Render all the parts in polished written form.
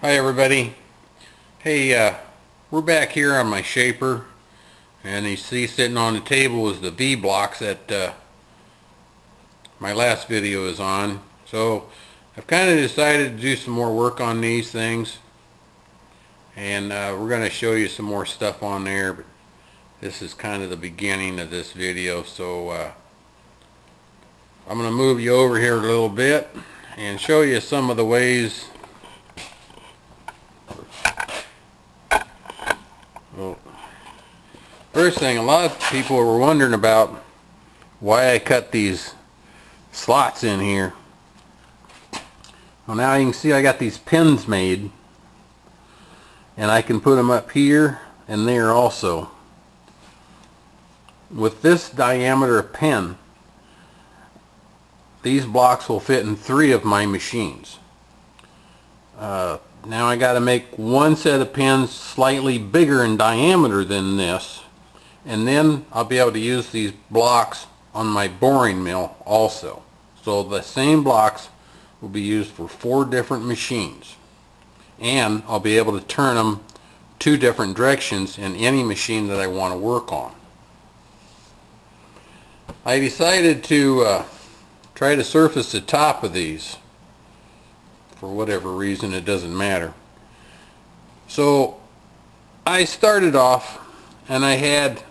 Hi everybody. Hey, we're back here on my shaper, and you see sitting on the table is the V blocks that my last video is on. So I've kind of decided to do some more work on these things, and we're going to show you some more stuff on there, but this is kind of the beginning of this video. So I'm going to move you over here a little bit and show you some of the ways. Well, first thing, a lot of people were wondering about why I cut these slots in here. Well, now you can see I got these pins made, and I can put them up here and there also. With this diameter of pin, these blocks will fit in 3 of my machines. Now I got to make one set of pins slightly bigger in diameter than this, and then I'll be able to use these blocks on my boring mill also. So the same blocks will be used for 4 different machines, and I'll be able to turn them 2 different directions in any machine that I want to work on. I decided to try to surface the top of these. For whatever reason, it doesn't matter. So I started off, and I had,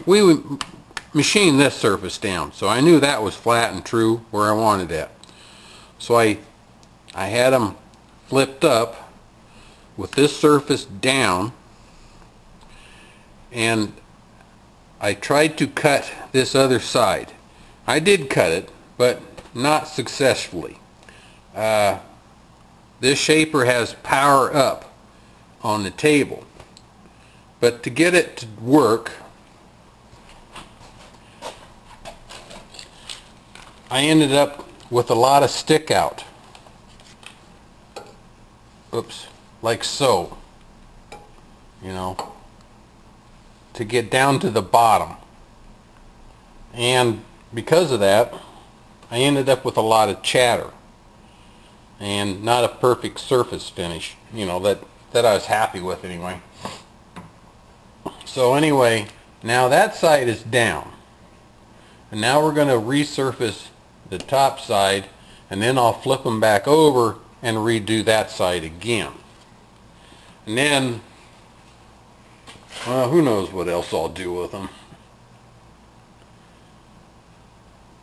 we machined this surface down, so I knew that was flat and true where I wanted it. So I had them flipped up with this surface down, and I tried to cut this other side. I did cut it, but not successfully. This shaper has power up on the table, but to get it to work, I ended up with a lot of stick out. Oops, like so, to get down to the bottom. And because of that, I ended up with a lot of chatter and not a perfect surface finish, that I was happy with anyway. So anyway, now that side is down, and now we're going to resurface the top side, and then I'll flip them back over and redo that side again. And then, well, who knows what else I'll do with them.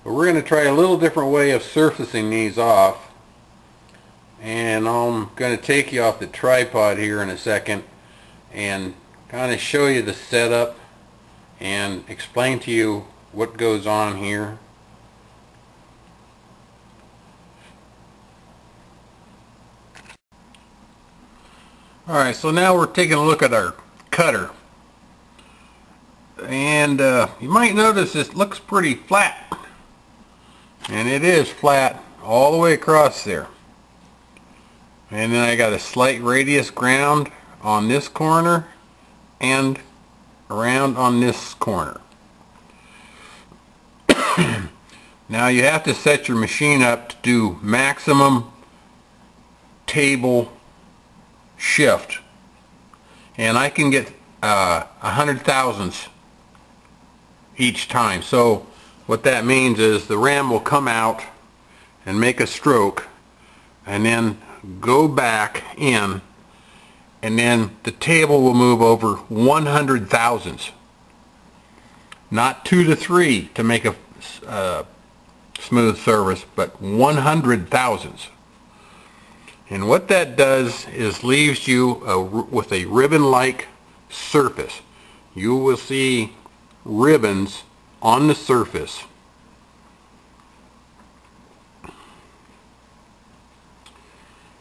But we're going to try a little different way of surfacing these off, and I'm going to take you off the tripod here in a second and kind of show you the setup and explain to you what goes on here. Alright, so now we're taking a look at our cutter, and you might notice this looks pretty flat, and it is flat all the way across there. And then I got a slight radius ground on this corner and around on this corner. Now you have to set your machine up to do maximum table shift, and I can get 100 thousandths each time. So what that means is the ram will come out and make a stroke, and then go back in, and then the table will move over 100 thousandths, not 2 to 3 to make a smooth surface, but 100 thousandths. And what that does is leaves you with a ribbon-like surface. You will see ribbons on the surface.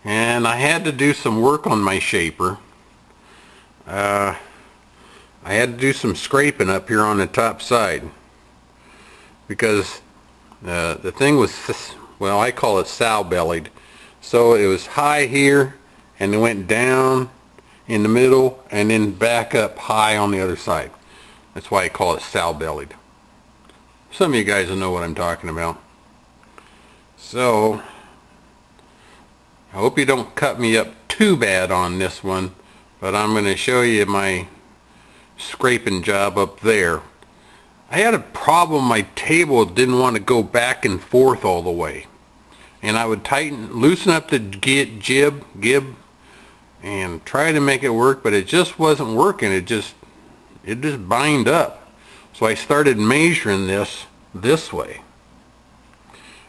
And I had to do some work on my shaper. I had to do some scraping up here on the top side, because the thing was, well, I call it sow-bellied. So it was high here, and it went down in the middle, and then back up high on the other side. That's why I call it sow-bellied. Some of you guys will know what I'm talking about. So I hope you don't cut me up too bad on this one, but I'm going to show you my scraping job up there. I had a problem. My table didn't want to go back and forth all the way, and I would loosen up the gib and try to make it work, but it just wasn't working. It just bind up. So I started measuring this way,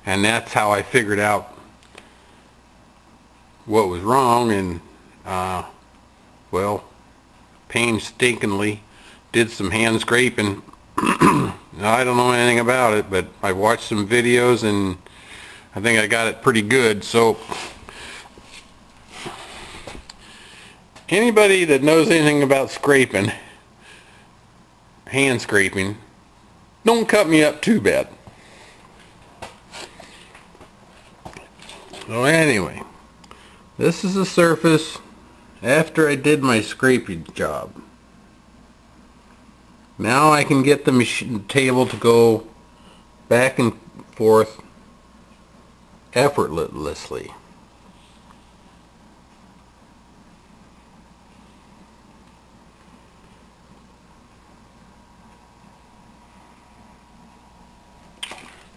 and that's how I figured out what was wrong. And well, painstakingly did some hand scraping. Now, I don't know anything about it, but I watched some videos and I think I got it pretty good. So anybody that knows anything about scraping, hand scraping, don't cut me up too bad. So anyway, this is the surface after I did my scraping job. Now I can get the table to go back and forth effortlessly.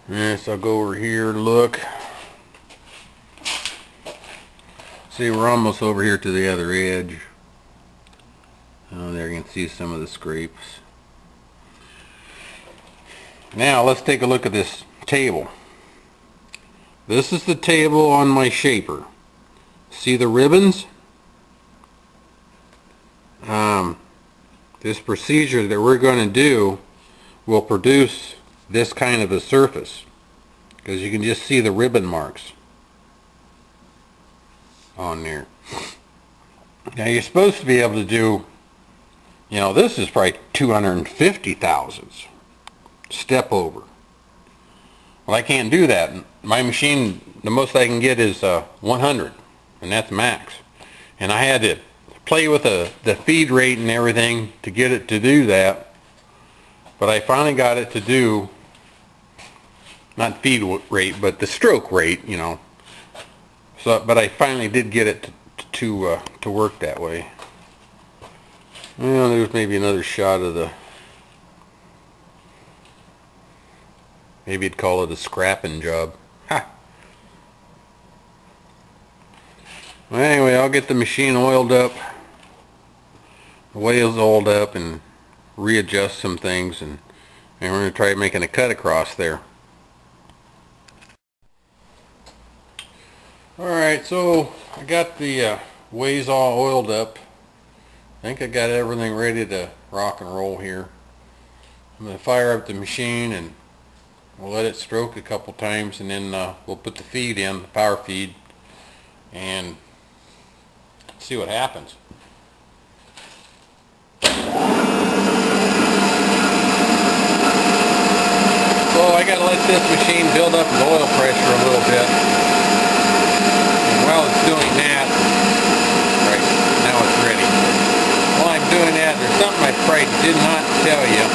Yes, I'll go over here and look. See, we're almost over here to the other edge. Oh, there you can see some of the scrapes. Now let's take a look at this table. This is the table on my shaper. See the ribbons? This procedure that we're going to do will produce this kind of a surface, because you can just see the ribbon marks on there. Now you're supposed to be able to do, you know, this is probably 250 thousandths step over. Well, I can't do that. My machine, the most I can get is 100, and that's max. And I had to play with the feed rate and everything to get it to do that. But I finally got it to do, not feed rate, but the stroke rate, you know. So, but I finally did get it to work that way. Well, there's maybe another shot of the, maybe you'd call it a scrapping job. Ha! Well, anyway, I'll get the machine oiled up, the wheels oiled up, and readjust some things, and we're going to try making a cut across there. Alright, so I got the ways all oiled up. I think I got everything ready to rock and roll here. I'm going to fire up the machine and we'll let it stroke a couple times, and then we'll put the feed in, the power feed, and see what happens. So I got to let this machine build up the oil pressure a little bit. And while it's doing that, right now it's ready. While I'm doing that, there's something I probably did not tell you.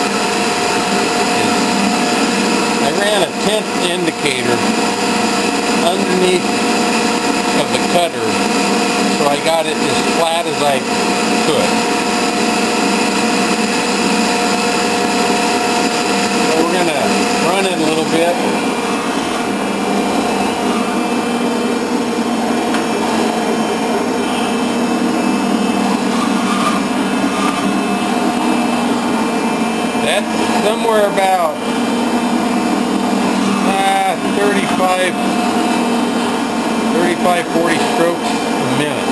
I ran a 10th indicator underneath of the cutter, so I got it as flat as I could. So we're going to run it a little bit. That's somewhere about 35-40 strokes a minute.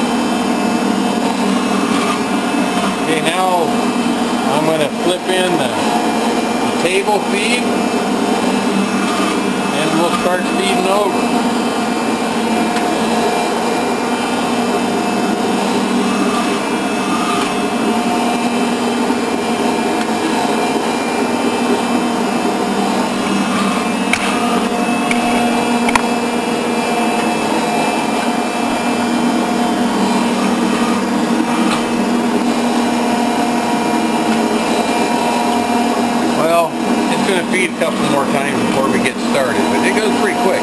Okay, now I'm going to flip in the table feed, and we'll start feeding over. Feed a couple more times before we get started, but it goes pretty quick.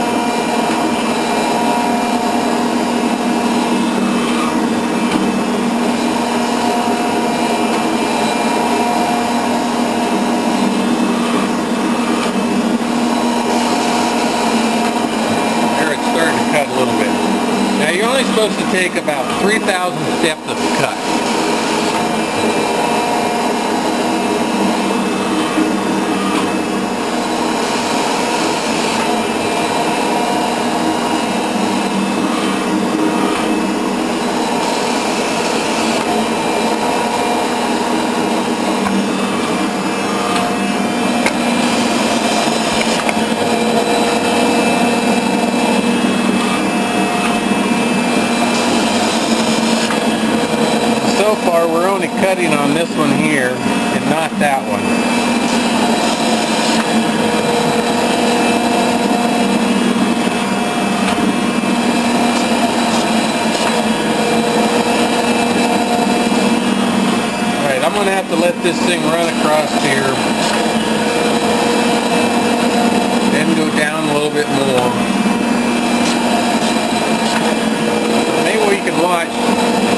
supposed to take about 3,000 steps of cut. So far we're only cutting on this one here and not that one. Alright, I'm going to have to let this thing run across here, then go down a little bit more. Maybe we can watch,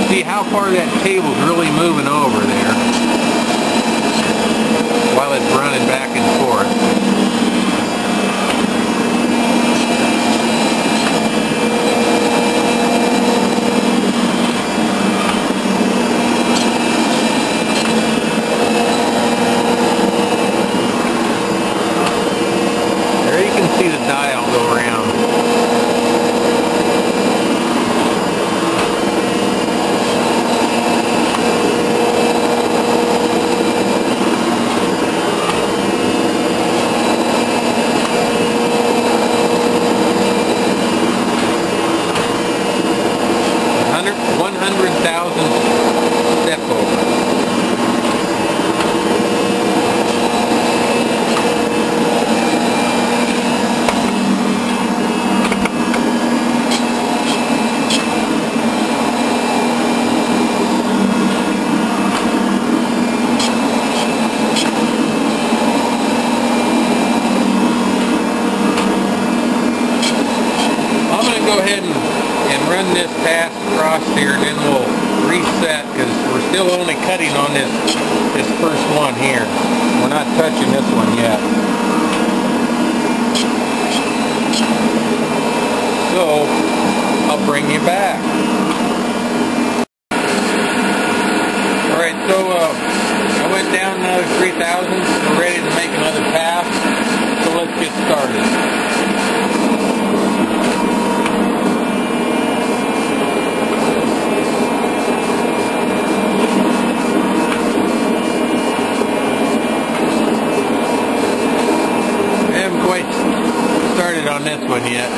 see how far that table's really moving over there while it's running back and forth. There you can see the dial go around. Go ahead and run this pass across here, and then we'll reset, because we're still only cutting on this first one here. We're not touching this one yet. So I'll bring you back. Alright, so I went down another 3,000. We're ready to make another pass, so let's get started. Started on this one yet.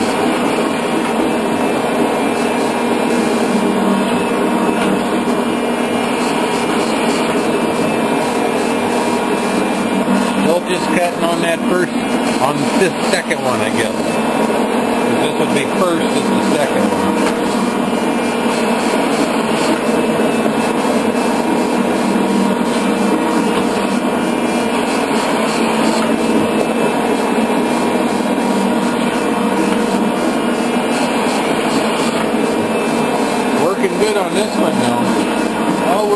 Still just cutting on that first, on this second one, I guess. This would be first, this is the second one. Good on this one now. Oh,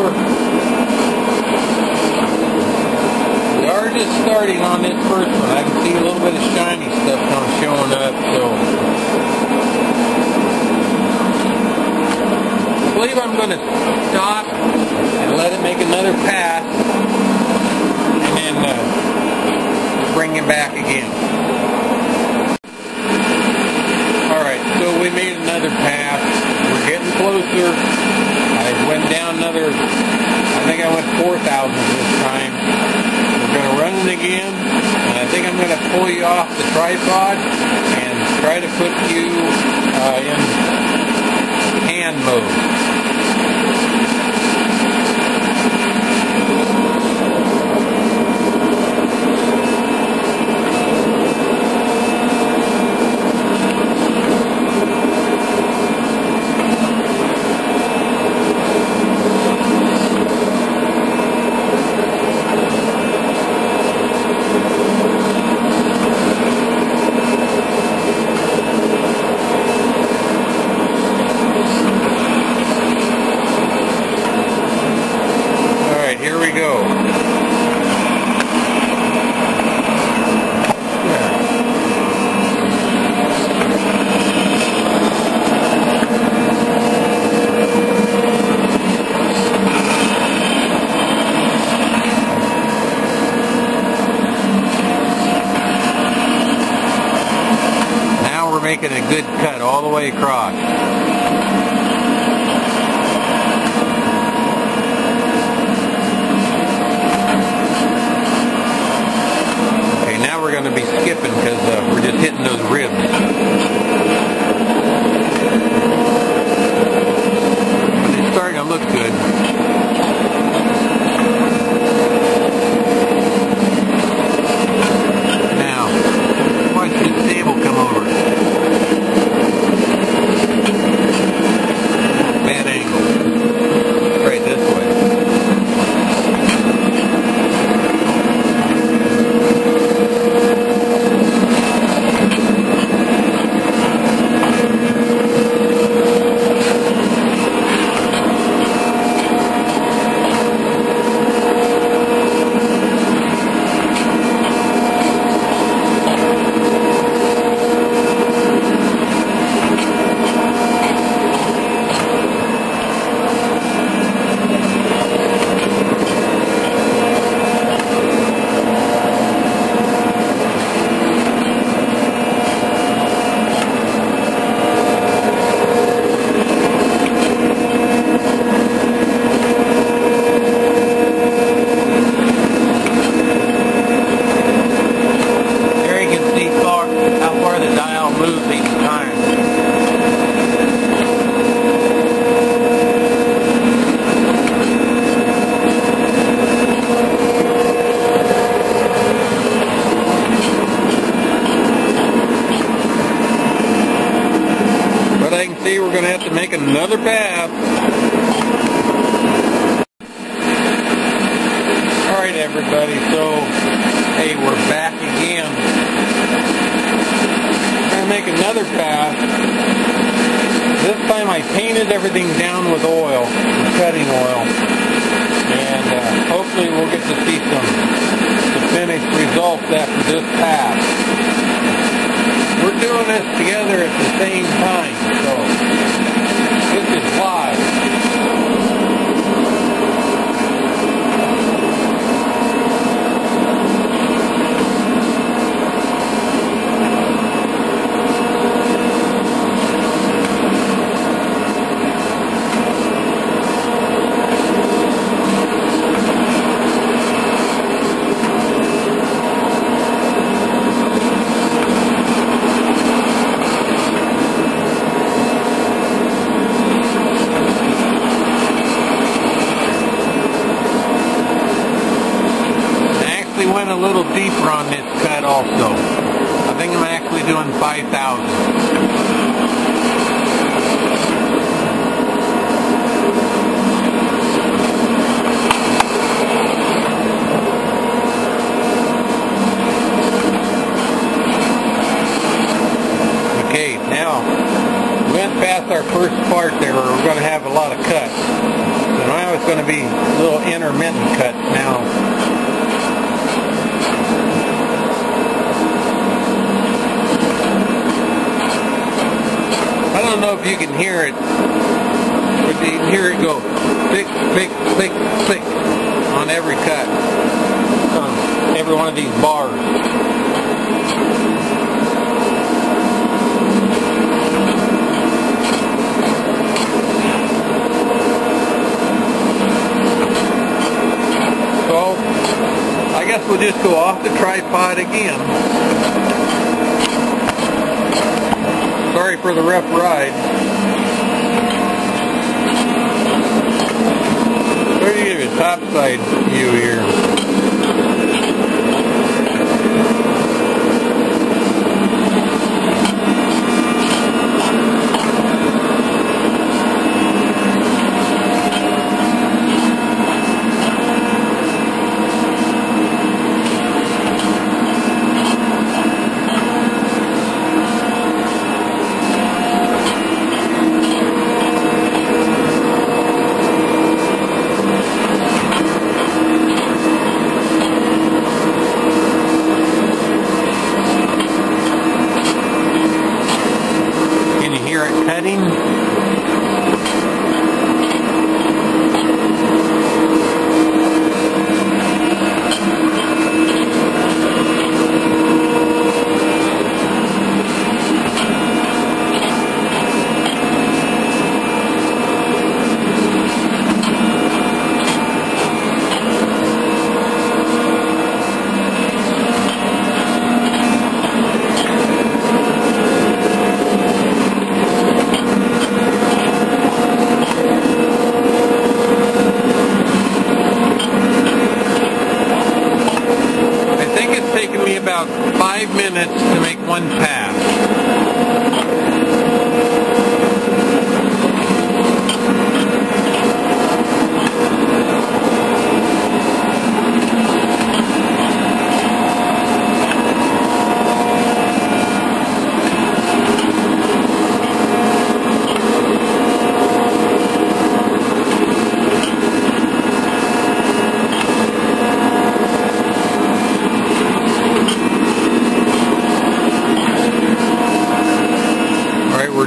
we are just starting on this first one. I can see a little bit of shiny stuff kind of showing up, so I believe I'm going to stop and let it make another pass, and then bring it back again. Alright, so we made another pass. We're getting closer. I went down another, I think I went 4,000 this time. We're going to run it again, and I think I'm going to pull you off the tripod and try to put you in hand mode. we're making a good cut all the way across. Okay, now we're going to be skipping because we're just hitting those ribs. But it's starting to look good. See, we're going to have to make another path. Alright everybody, so, hey, we're back again. We're going to make another path. This time I painted everything down with oil, cutting oil. And hopefully we'll get to see the finished results after this path. We're doing this together at the same time, so this is live. Went a little deeper on this cut also. I think I'm actually doing 5,000. Okay, now we went past our first part there where we're going to have a lot of cuts. So now it's going to be little intermittent cuts now. I don't know if you can hear it, but you can hear it go click, click, click, click on every cut, on every one of these bars. So, I guess we'll just go off the tripod again. Sorry for the rough ride. Let me give you a top side view here.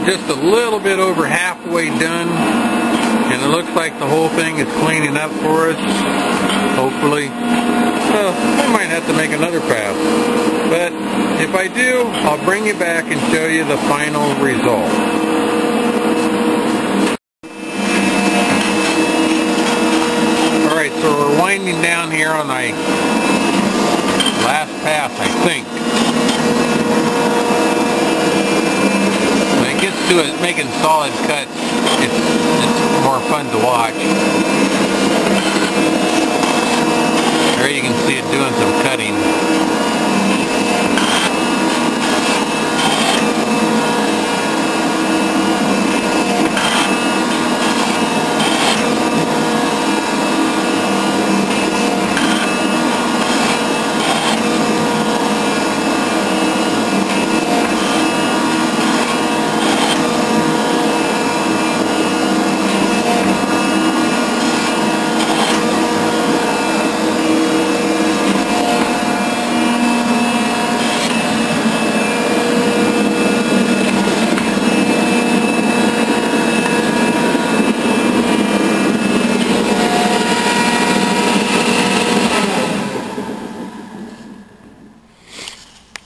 Just a little bit over halfway done, and it looks like the whole thing is cleaning up for us, hopefully. So I might have to make another pass, but if I do, I'll bring you back and show you the final result. Alright, so we're winding down here on my last pass, I think. To it, making solid cuts, it's more fun to watch. There you can see it doing some cutting.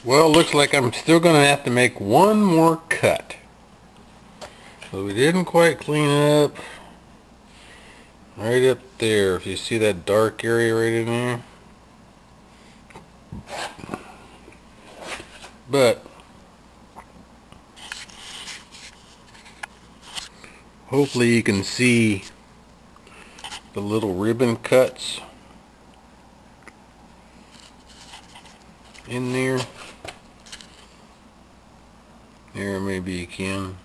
Well, looks like I'm still going to have to make one more cut. So we didn't quite clean up right up there. If you see that dark area right in there. But hopefully you can see the little ribbon cuts in there. There, maybe you can.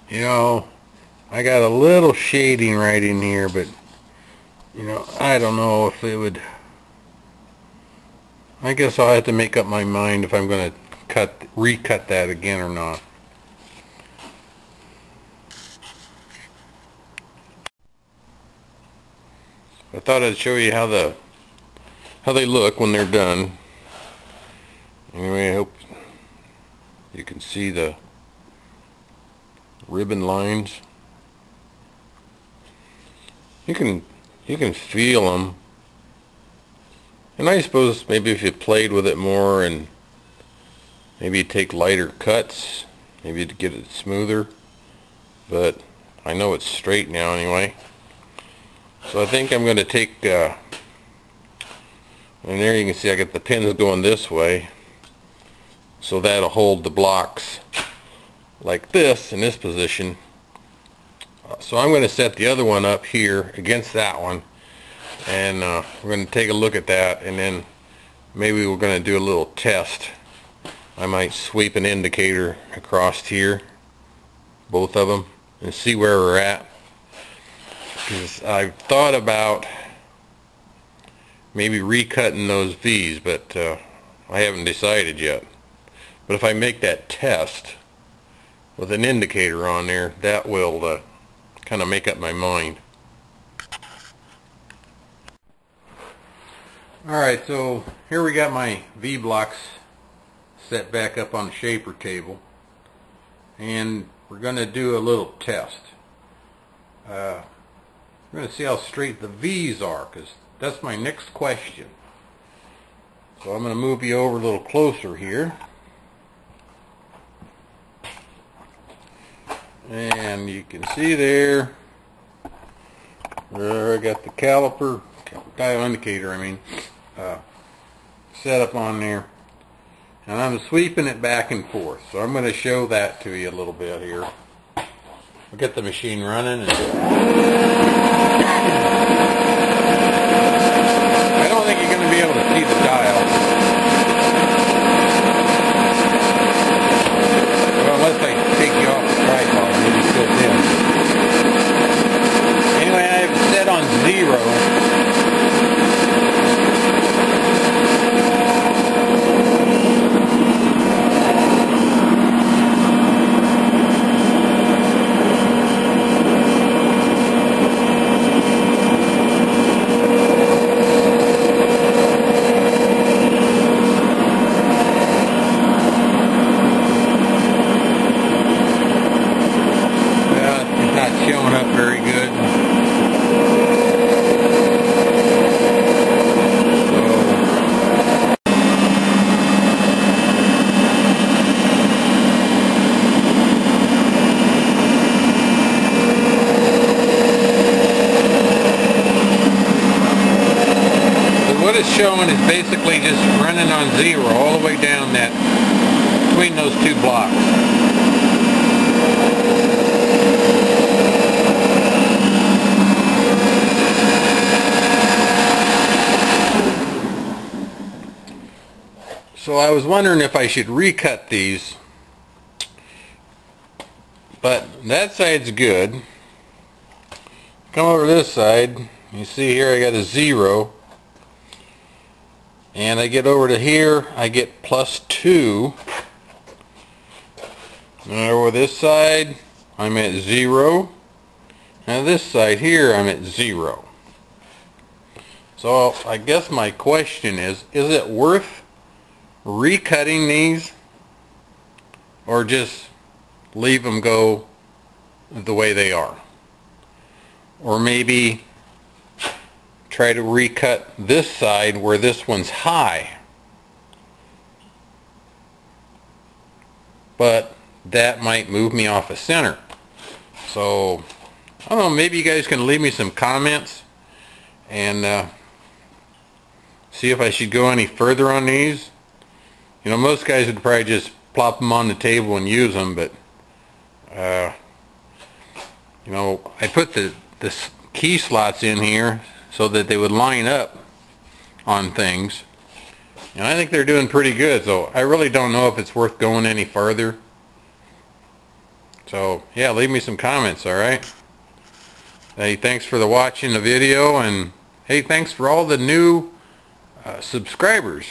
You know, I got a little shading right in here, but you know, I don't know if it would. I guess I'll have to make up my mind if I'm going to recut that again or not. I thought I'd show you how they look when they're done. Anyway, I hope you can see the ribbon lines. You can feel them. And I suppose maybe if you played with it more and maybe take lighter cuts, maybe to get it smoother. But I know it's straight now anyway. So I think I'm going to take, and there you can see I got the pins going this way. So that'll hold the blocks like this in this position. So I'm going to set the other one up here against that one. And we're going to take a look at that, and then maybe we're going to do a little test. I might sweep an indicator across here, both of them, and see where we're at. Because I've thought about maybe recutting those V's, but I haven't decided yet. But if I make that test with an indicator on there, that will kind of make up my mind. Alright, so here we got my V-blocks set back up on the shaper table, and we're going to do a little test. We're going to see how straight the V's are, because that's my next question. So I'm going to move you over a little closer here, and you can see there I got the dial indicator, set up on there. and I'm sweeping it back and forth. So I'm going to show that to you a little bit here. We'll get the machine running. I don't think you're going to be able to see the dial. Well, unless I take you off the tripod, maybe still in. Anyway, I have it set on 0. Showing up very good. So what it's showing is basically just running on 0 all the way down that between those two blocks. So I was wondering if I should recut these, but that side's good. Come over to this side, you see here I got a 0, and I get over to here, I get +2. And over this side, I'm at 0. And this side here, I'm at 0. So I guess my question is it worth recutting these, or just leave them go the way they are? Or maybe try to recut this side where this one's high, but that might move me off of center. So I don't know, maybe you guys can leave me some comments and see if I should go any further on these. You know, most guys would probably just plop them on the table and use them, but you know, I put the key slots in here so that they would line up on things, and I think they're doing pretty good. So I really don't know if it's worth going any further. So yeah, leave me some comments, alright? Hey, thanks for watching the video, and hey, thanks for all the new subscribers.